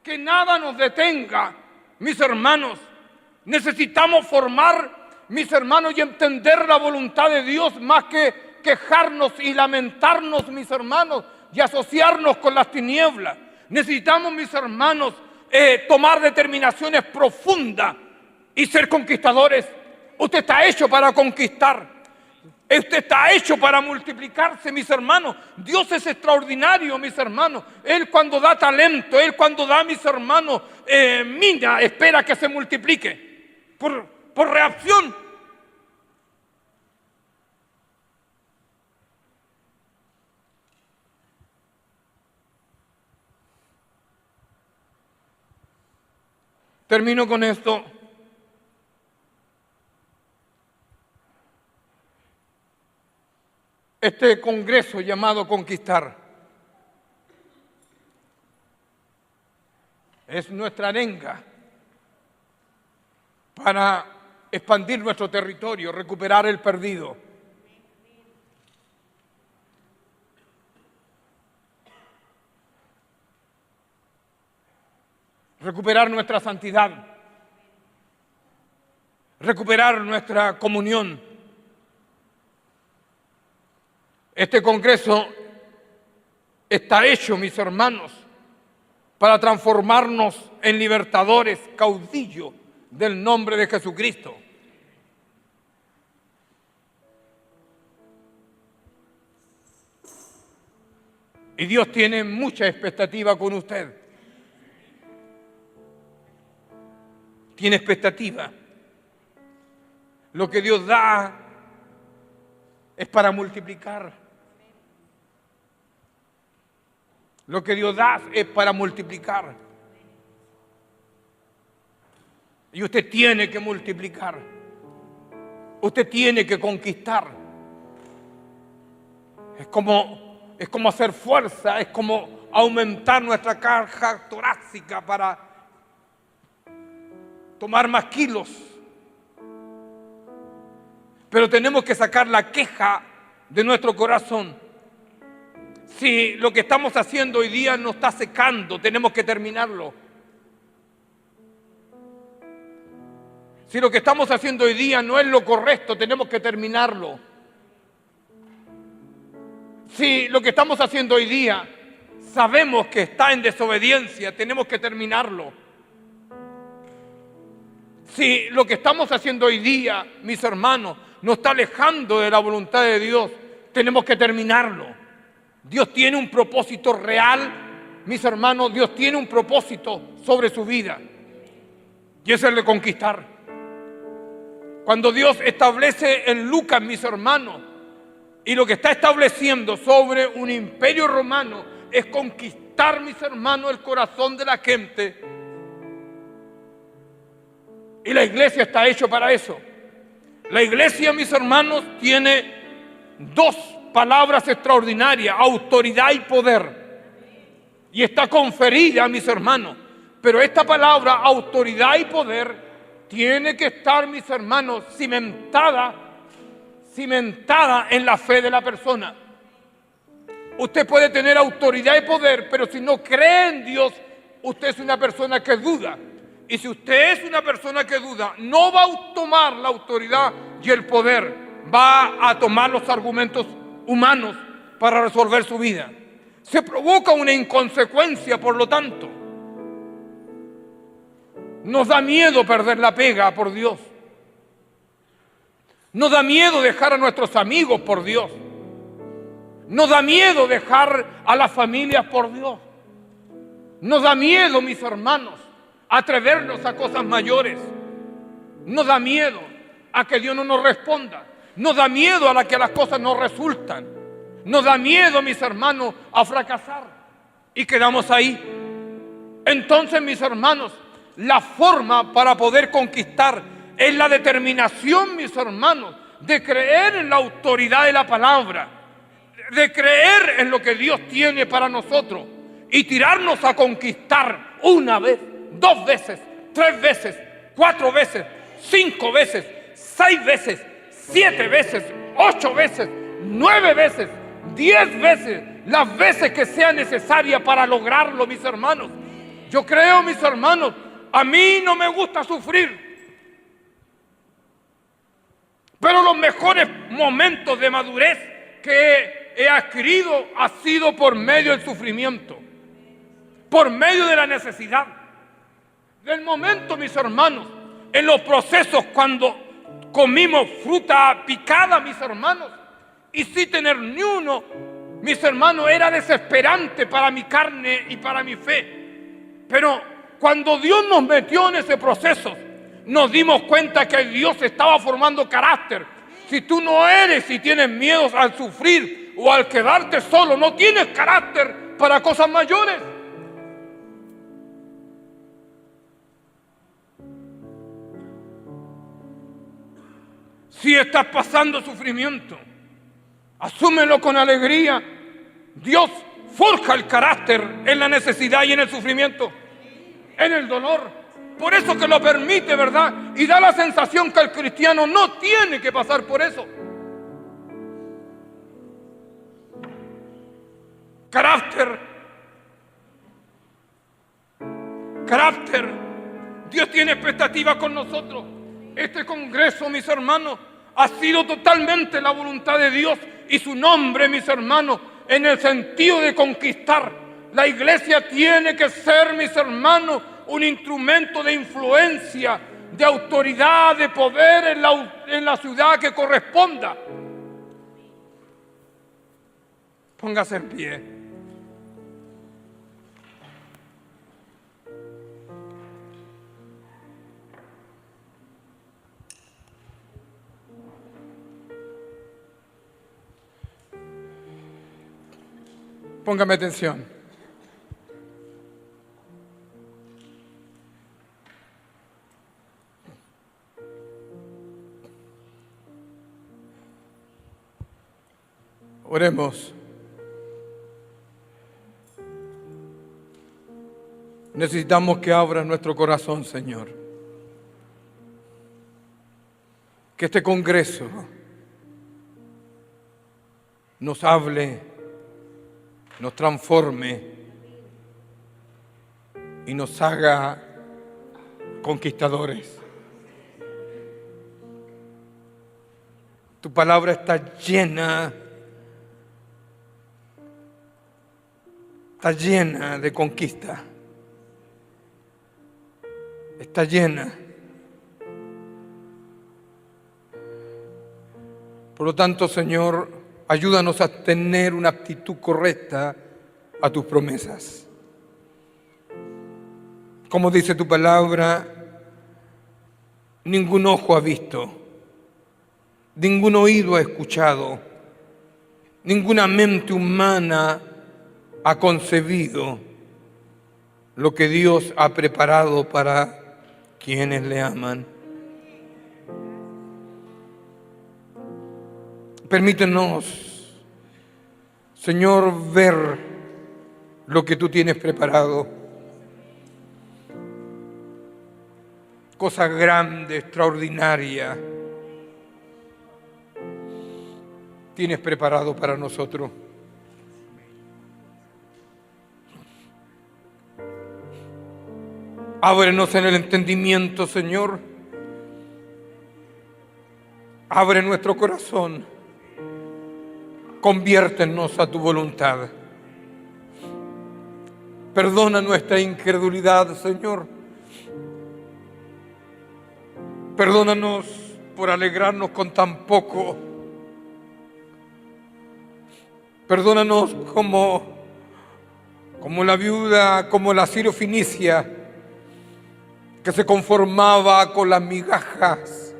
que nada nos detenga, mis hermanos. Necesitamos formar, mis hermanos, y entender la voluntad de Dios más que quejarnos y lamentarnos, mis hermanos, y asociarnos con las tinieblas. Necesitamos, mis hermanos, tomar determinaciones profundas y ser conquistadores. Usted está hecho para conquistar. Usted está hecho para multiplicarse, mis hermanos. Dios es extraordinario, mis hermanos. Él cuando da talento, Él cuando da, mis hermanos, mina, espera que se multiplique. Por reacción. Termino con esto. Este congreso llamado Conquistar es nuestra arenga para expandir nuestro territorio, recuperar el perdido. Recuperar nuestra santidad, recuperar nuestra comunión. Este congreso está hecho, mis hermanos, para transformarnos en libertadores, caudillos del nombre de Jesucristo. Y Dios tiene mucha expectativa con usted. Tiene expectativa. Lo que Dios da es para multiplicar. Lo que Dios da es para multiplicar. Y usted tiene que multiplicar. Usted tiene que conquistar. Es como hacer fuerza, es como aumentar nuestra caja torácica para tomar más kilos. Pero tenemos que sacar la queja de nuestro corazón. Si lo que estamos haciendo hoy día nos está secando, tenemos que terminarlo. Si lo que estamos haciendo hoy día no es lo correcto, tenemos que terminarlo. Si lo que estamos haciendo hoy día sabemos que está en desobediencia, tenemos que terminarlo. Si lo que estamos haciendo hoy día, mis hermanos, nos está alejando de la voluntad de Dios, tenemos que terminarlo. Dios tiene un propósito real, mis hermanos, Dios tiene un propósito sobre su vida. Y es el de conquistar. Cuando Dios establece en Lucas, mis hermanos, y lo que está estableciendo sobre un imperio romano es conquistar, mis hermanos, el corazón de la gente. Y la iglesia está hecha para eso. La iglesia, mis hermanos, tiene dos palabras extraordinarias: autoridad y poder. Y está conferida, mis hermanos. Pero esta palabra, autoridad y poder, tiene que estar, mis hermanos, cimentada en la fe de la persona. Usted puede tener autoridad y poder, pero si no cree en Dios, usted es una persona que duda. Y si usted es una persona que duda, no va a tomar la autoridad y el poder, va a tomar los argumentos humanos para resolver su vida. Se provoca una inconsecuencia, por lo tanto. Nos da miedo perder la pega por Dios. Nos da miedo dejar a nuestros amigos por Dios. Nos da miedo dejar a las familias por Dios. Nos da miedo, mis hermanos, atrevernos a cosas mayores. Nos da miedo a que Dios no nos responda. Nos da miedo a que las cosas no resultan. Nos da miedo, mis hermanos, a fracasar. Y quedamos ahí. Entonces, mis hermanos, la forma para poder conquistar es la determinación, mis hermanos, de creer en la autoridad de la palabra, de creer en lo que Dios tiene para nosotros y tirarnos a conquistar una vez, 2 veces, 3 veces, 4 veces, 5 veces, 6 veces, 7 veces, 8 veces, 9 veces, 10 veces, las veces que sea necesaria para lograrlo, mis hermanos. Yo creo, mis hermanos, a mí no me gusta sufrir, pero los mejores momentos de madurez que he adquirido ha sido por medio del sufrimiento, por medio de la necesidad. Del momento, mis hermanos, en los procesos cuando comimos fruta picada, mis hermanos, y sin tener ni uno, mis hermanos, era desesperante para mi carne y para mi fe. Pero cuando Dios nos metió en ese proceso, nos dimos cuenta que Dios estaba formando carácter. Si tú no eres y tienes miedo al sufrir o al quedarte solo, no tienes carácter para cosas mayores. Si estás pasando sufrimiento, asúmelo con alegría. Dios forja el carácter en la necesidad y en el sufrimiento, en el dolor. Por eso que lo permite, ¿verdad? Y da la sensación que el cristiano no tiene que pasar por eso. Carácter. Dios tiene expectativas con nosotros. Este congreso, mis hermanos, ha sido totalmente la voluntad de Dios y su nombre, mis hermanos, en el sentido de conquistar. La iglesia tiene que ser, mis hermanos, un instrumento de influencia, de autoridad, de poder en la ciudad que corresponda. Póngase en pie. Póngame atención. Oremos. Necesitamos que abras nuestro corazón, Señor. Que este congreso nos hable, nos transforme y nos haga conquistadores. Tu palabra está llena de conquista. Está llena. Por lo tanto, Señor, ayúdanos a tener una actitud correcta a tus promesas. Como dice tu palabra, ningún ojo ha visto, ningún oído ha escuchado, ninguna mente humana ha concebido lo que Dios ha preparado para quienes le aman. Permítenos, Señor, ver lo que tú tienes preparado. Cosa grande, extraordinaria, tienes preparado para nosotros. Ábrenos en el entendimiento, Señor. Abre nuestro corazón. Conviértenos a tu voluntad. Perdona nuestra incredulidad, Señor. Perdónanos por alegrarnos con tan poco. Perdónanos como la viuda, como la sirofenicia, que se conformaba con las migajas.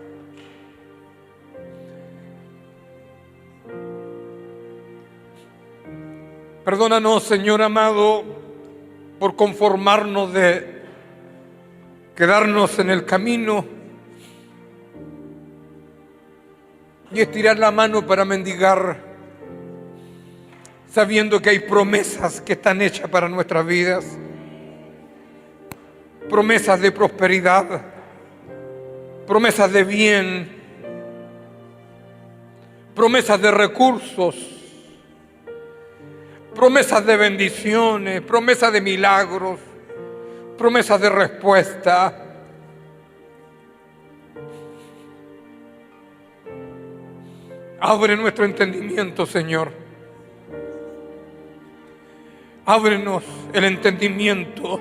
Perdónanos, Señor amado, por conformarnos de quedarnos en el camino y estirar la mano para mendigar, sabiendo que hay promesas que están hechas para nuestras vidas. Promesas de prosperidad, promesas de bien, promesas de recursos, promesas de bendiciones, promesas de milagros, promesas de respuesta. Abre nuestro entendimiento, Señor. Ábrenos el entendimiento.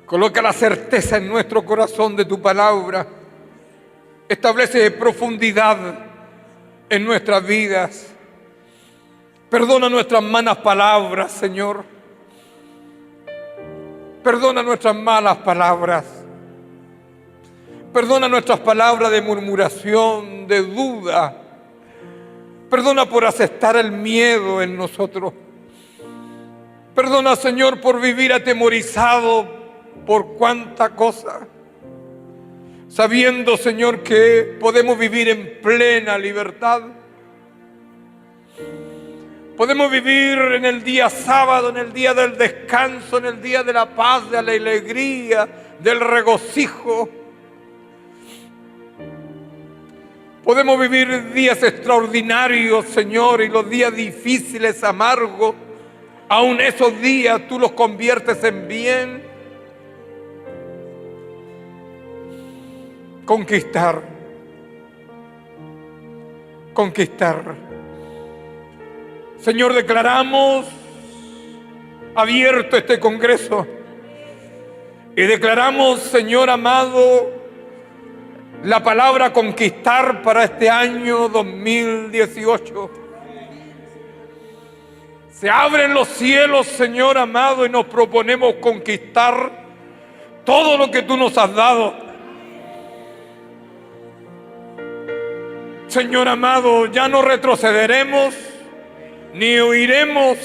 Coloca la certeza en nuestro corazón de tu palabra. Establece profundidad en nuestras vidas. Perdona nuestras malas palabras, Señor. Perdona nuestras malas palabras. Perdona nuestras palabras de murmuración, de duda. Perdona por aceptar el miedo en nosotros. Perdona, Señor, por vivir atemorizado por cuánta cosa, sabiendo, Señor, que podemos vivir en plena libertad. Podemos vivir en el día sábado, en el día del descanso, en el día de la paz, de la alegría, del regocijo. Podemos vivir días extraordinarios, Señor, y los días difíciles, amargos. Aún esos días tú los conviertes en bien. Conquistar. Señor, declaramos abierto este congreso y declaramos, Señor amado, la palabra conquistar para este año 2018. Se abren los cielos, Señor amado, y nos proponemos conquistar todo lo que tú nos has dado. Señor amado, ya no retrocederemos ni huiremos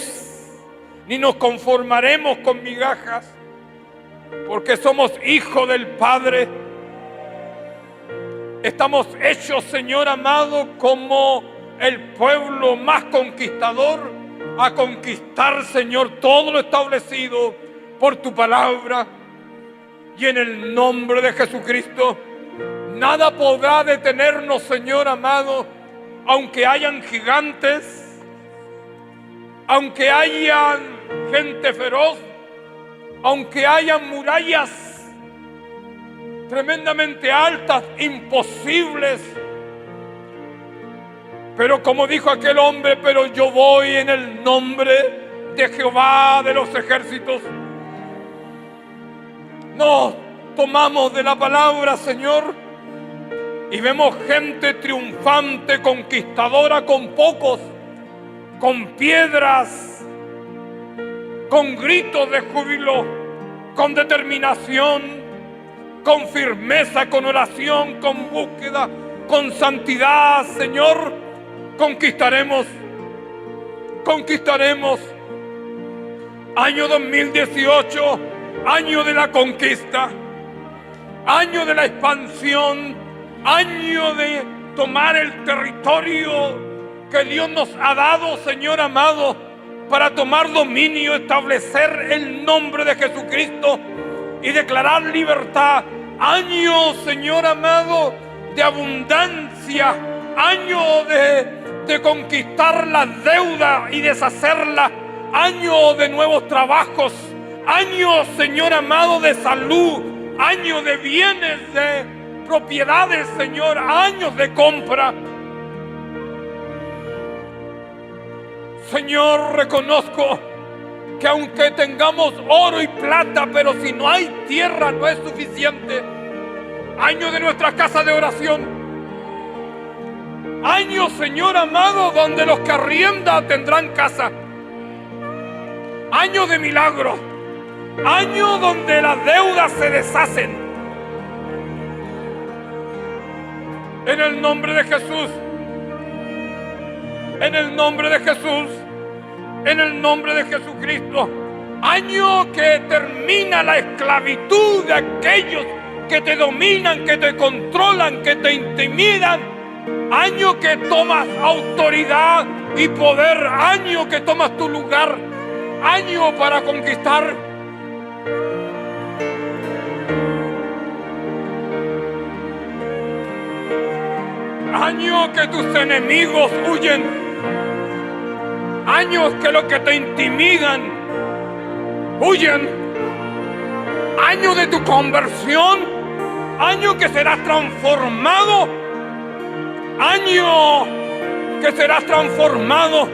ni nos conformaremos con migajas, porque somos hijos del Padre. Estamos hechos, Señor amado, como el pueblo más conquistador, a conquistar, Señor, todo lo establecido por tu palabra. Y en el nombre de Jesucristo, nada podrá detenernos, Señor amado, aunque hayan gigantes, aunque hayan gente feroz, aunque hayan murallas tremendamente altas, imposibles. Pero como dijo aquel hombre, pero yo voy en el nombre de Jehová de los ejércitos. Nos tomamos de la palabra, Señor, y vemos gente triunfante, conquistadora, con pocos, con piedras, con gritos de júbilo, con determinación, con firmeza, con oración, con búsqueda, con santidad. Señor, conquistaremos. Año 2018, año de la conquista, año de la expansión, año de tomar el territorio que Dios nos ha dado, Señor amado, para tomar dominio, establecer el nombre de Jesucristo y declarar libertad. Año, Señor amado, de abundancia, año de conquistar la deuda y deshacerla, año de nuevos trabajos, año, Señor amado, de salud, año de bienes, de propiedades, Señor, años de compra. Señor, reconozco que aunque tengamos oro y plata, pero si no hay tierra no es suficiente. Año de nuestra casa de oración. Año, Señor amado, donde los que arriendan tendrán casa. Año de milagro. Año donde las deudas se deshacen. En el nombre de Jesús. En el nombre de Jesús. En el nombre de Jesucristo. Año que termina la esclavitud de aquellos que te dominan, que te controlan, que te intimidan. Año que tomas autoridad y poder. Año que tomas tu lugar. Año para conquistar. Año que tus enemigos huyen. Años que los que te intimidan huyen. Año de tu conversión. Año que serás transformado. Año que serás transformado.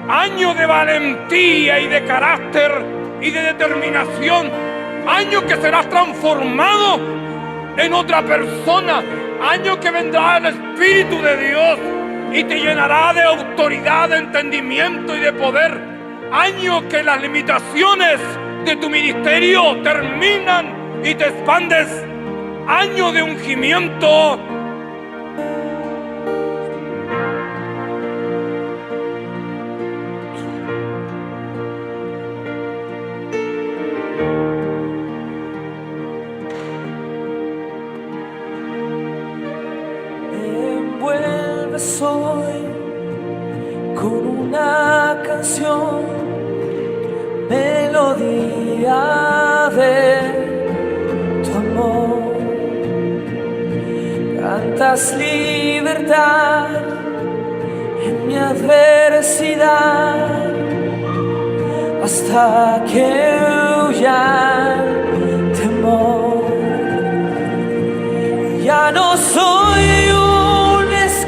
Año de valentía y de carácter y de determinación. Año que serás transformado en otra persona. Año que vendrá el Espíritu de Dios y te llenará de autoridad, de entendimiento y de poder. Año que las limitaciones de tu ministerio terminan y te expandes. Año de ungimiento. Soy con una canción, melodía de tu amor. Cantas libertad en mi adversidad hasta que huya el temor. Ya no soy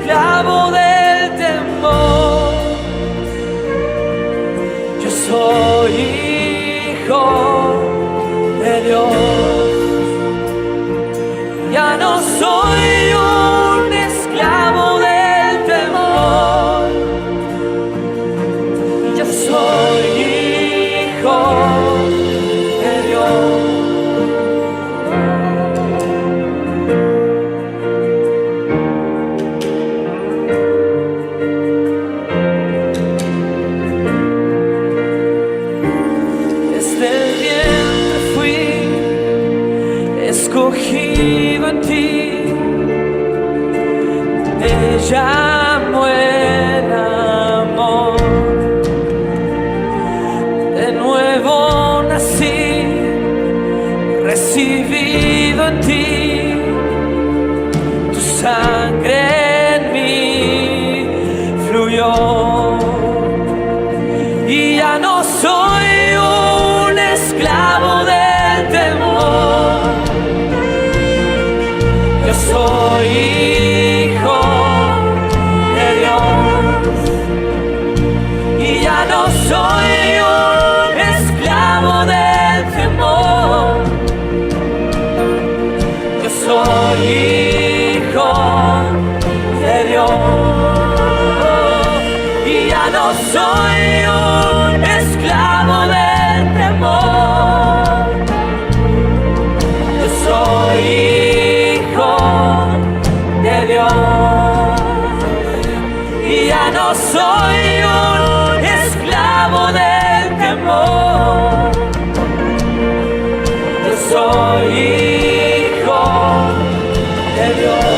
esclavo del temor, yo soy hijo de Dios. Ya no soy un esclavo del temor, yo soy hijo de Dios. vivo en ti. Te llamo el amor. De nuevo nací, recibido en ti. Tu sangre en mí fluyó. Y ya no soy un esclavo del temor. Yo soy hijo de Dios. Y ya no soy un esclavo del temor. Yo soy hijo de Dios. Y ya no soy un esclavo del temor. Yo soy hijo de Dios. Y ya no soy un esclavo del temor. Yo soy hijo de Dios.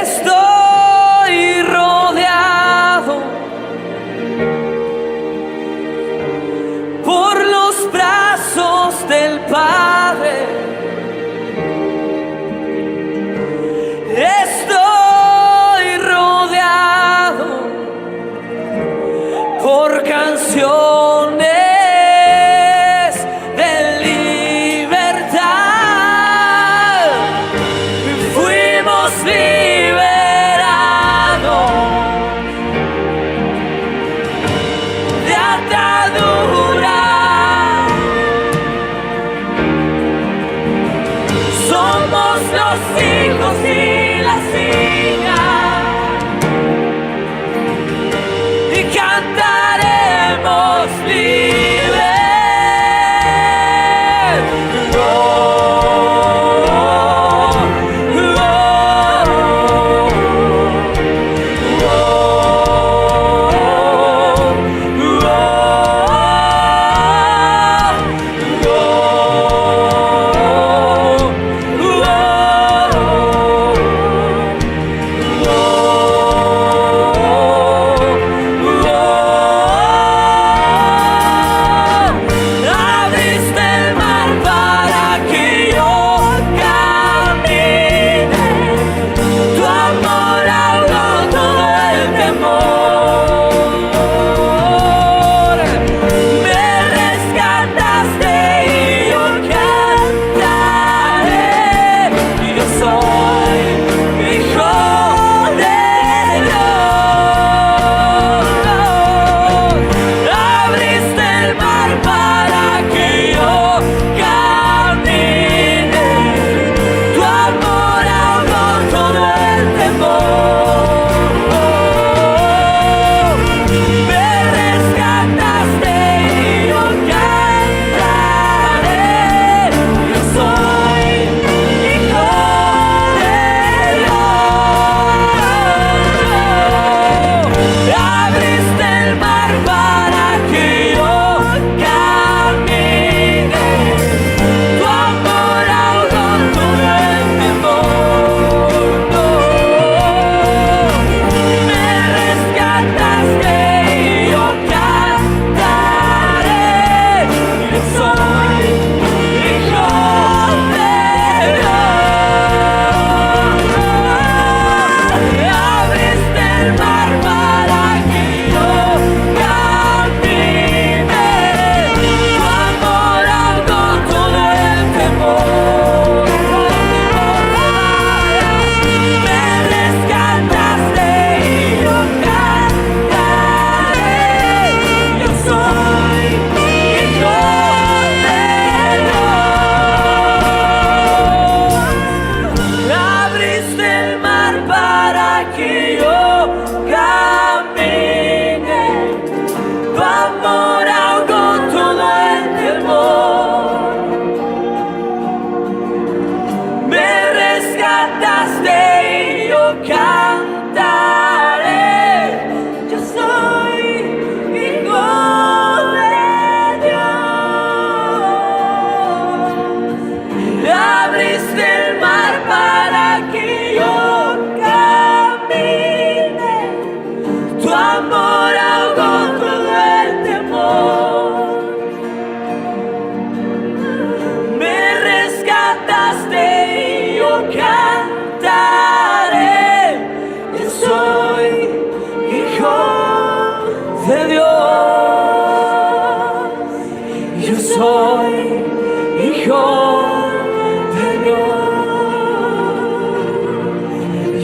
Estoy rodeado por los brazos del Padre. Estoy rodeado por canciones de libertad. Fuimos liberados de atadura. Somos los hijos y las hijas y cantaremos libres. Oh, oh, abriste el mar para que yo camine. Tu amor ahogó todo el temor. Me rescataste y yo cantaré. Yo soy hijo de Dios. Abriste el mar para que yo camine. Tu amor ahogó todo el temor. Me rescataste y yo cantaré. Yo soy hijo de Dios. Abriste el mar para que yo camine. Tu amor ahogó todo el temor. Me rescataste y yo cantaré. Yo soy hijo de Dios. Abriste el mar para que yo camine. Tu amor ahogó todo el temor. Me rescataste y yo cantaré. Yo soy hijo de Dios. Abriste el mar para que yo camine. Tu amor ahogó todo el temor. Me rescataste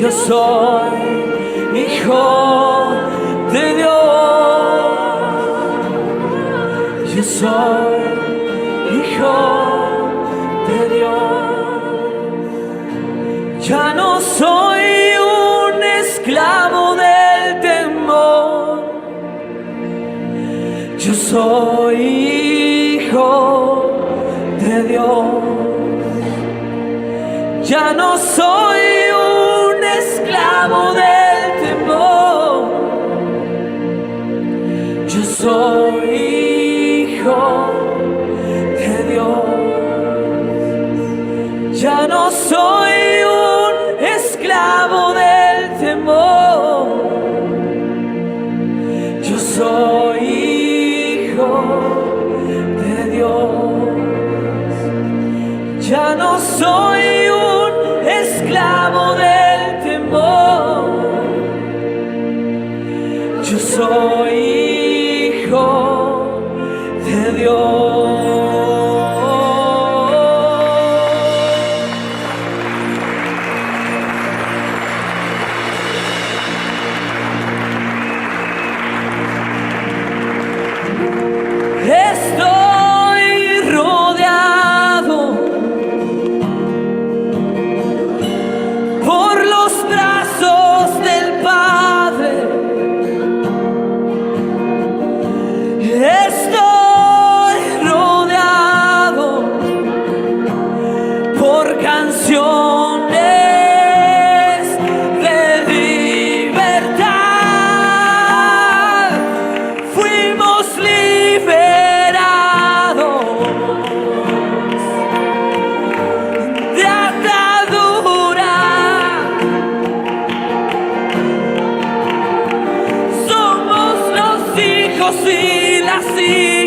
Yo soy hijo de Dios. Yo soy hijo de Dios. Ya no soy un esclavo del temor. Yo soy hijo de Dios. Ya no soy un esclavo del temor. Yo soy hijo de Dios. Ya no soy un esclavo del temor. Yo soy hijo de Dios. Ya no soy un esclavo del temor. Yo soy hijo de Dios. Estoy rodeado por los brazos del Padre. Estoy rodeado por canciones de libertad. Fuimos liberados de atadura. Somos los hijos y las hijas